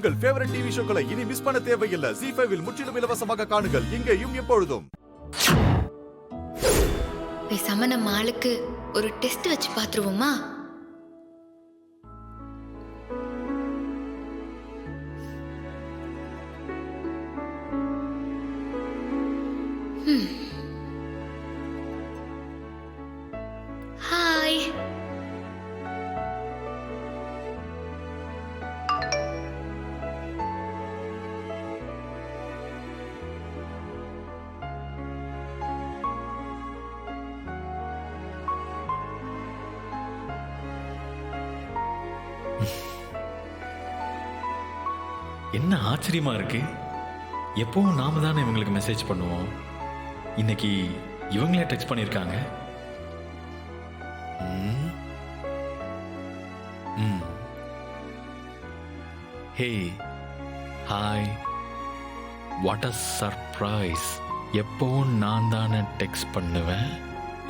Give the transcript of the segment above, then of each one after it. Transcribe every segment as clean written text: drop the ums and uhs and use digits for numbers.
உங்கள் favourite TV ஷோக்களை இனி miss பண்ண தேவையில்லை. ZEE5 இல் முற்றிலும் இலவசமாக காணுங்கள். இங்கேயும் எப்பொழுதும். பேசாம நம்ம ஆளுக்கு ஒரு டெஸ்ட் வச்சு பாத்துருவோமா? ஹாய். என்ன ஆச்சரியமா இருக்கு. எப்பவும் நாம தானே இவங்களுக்கு மெசேஜ் பண்ணுவோம். இன்னைக்கு இவங்களே டெக்ஸ்ட் பண்ணியிருக்காங்க. Hey hi, what a surprise. எப்பவும் நான் தானே டெக்ஸ்ட் பண்ணுவேன்,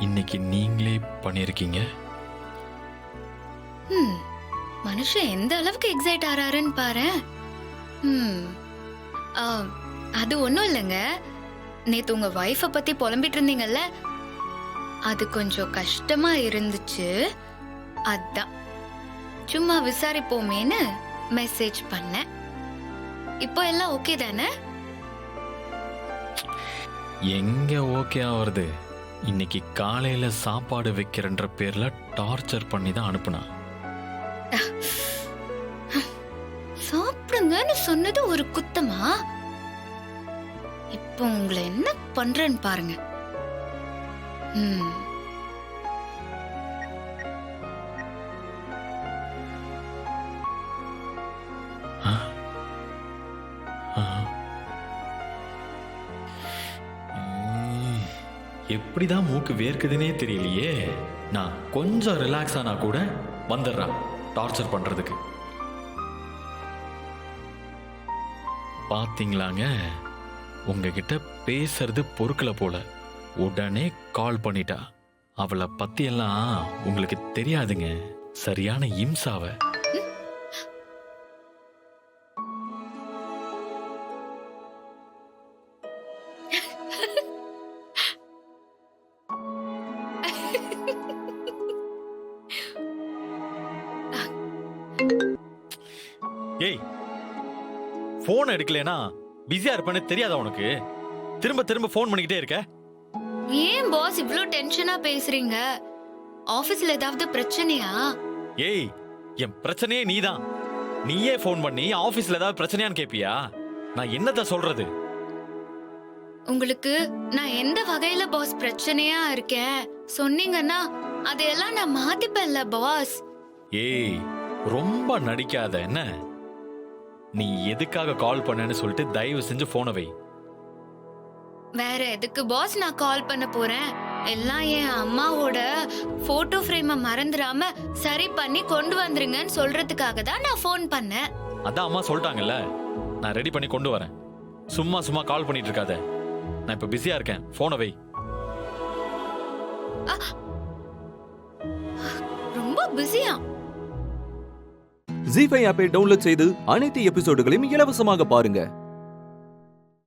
இன்னைக்கு நீங்களே பண்ணியிருக்கீங்க. மனுஷன் எந்த அளவுக்கு எக்ஸைட் ஆறாருன்னு பாரு. அது ஒண்ணும் இல்லைங்க, நேத்து உங்க வைஃப பத்தி புலம்பிட்டு இருந்தீங்கல்ல, அது கொஞ்சம் கஷ்டமா இருந்துச்சு. அதான் சும்மா விசாரிப்போமேன்னு மெசேஜ் பண்ணேன். இப்போ எல்லாம் ஓகே தானே? எங்க ஓகே ஆவறது. இன்னைக்கு காலையில சாப்பாடு வைக்கிறன்ற பேர்ல டார்ச்சர் பண்ணி தான் அனுப்புனா. சாப்பிடுங்கன்னு சொன்னது ஒரு குத்தமா? இப்போ உங்களை என்ன பண்றேன்னு பாருங்க. எப்படிதான் மூக்கு வேர்க்குதுன்னே தெரியலையே. நான் கொஞ்சம் ரிலாக்ஸ் ஆனா கூட வந்துடுறான் டார்ச்சர் பண்றதுக்கு. பாத்தீங்களாங்க, உங்ககிட்ட பேசுறது பொறுக்கல போல. உடனே கால் பண்ணிட்டா. அவளை பத்தி எல்லாம் உங்களுக்கு தெரியாதுங்க, சரியான இம்சாவ. ஏய், போன் எடுக்கலனா பிஸியா இருப்பேன்னு தெரியாதா உனக்கு? திரும்ப திரும்ப போன் பண்ணிக்கிட்டே இருக்க. ஏன் பாஸ் இவ்ளோ டென்ஷனா பேசுறீங்க? ஆபீஸ்ல ஏதாவது பிரச்சனையா? ஏய், என் பிரச்சனையே நீதான். நீயே போன் பண்ணி ஆபீஸ்ல ஏதாவது பிரச்சனையான்னு கேப்பியா? நான் என்னத்த சொல்றது? உங்களுக்கு நான் எந்த வகையில பாஸ் பிரச்சனையா இருக்கேன் சொன்னீங்கன்னா அதையெல்லாம் நான் மாத்திப்பேன்ல பாஸ். ஏய், ரொம்ப நடிக்காத என்ன. நீ எதுக்காக கால் பண்ணேன்னு சொல்லிட்டு தயவு செஞ்சு போனை வை. வேற எதுக்கு பாஸ் நான் கால் பண்ண போறேன்? எல்லாம் என் அம்மாவோட போட்டோ ஃப்ரேமை மறந்துடாம சரி பண்ணி கொண்டு வந்துருங்கன்னு சொல்றதுக்காக தான் நான் போன் பண்ணேன். அதான் அம்மா சொல்லிட்டாங்கல்ல, நான் ரெடி பண்ணி கொண்டு வரேன். சும்மா சும்மா கால் பண்ணிட்டு இருக்காத. நான் இப்ப பிஸியா இருக்கேன், போனை வை. ரொம்ப பிஸியா? ZEE5 ஆப்பை டவுன்லோட் செய்து அனைத்து எபிசோடுகளையும் இலவசமாக பாருங்க.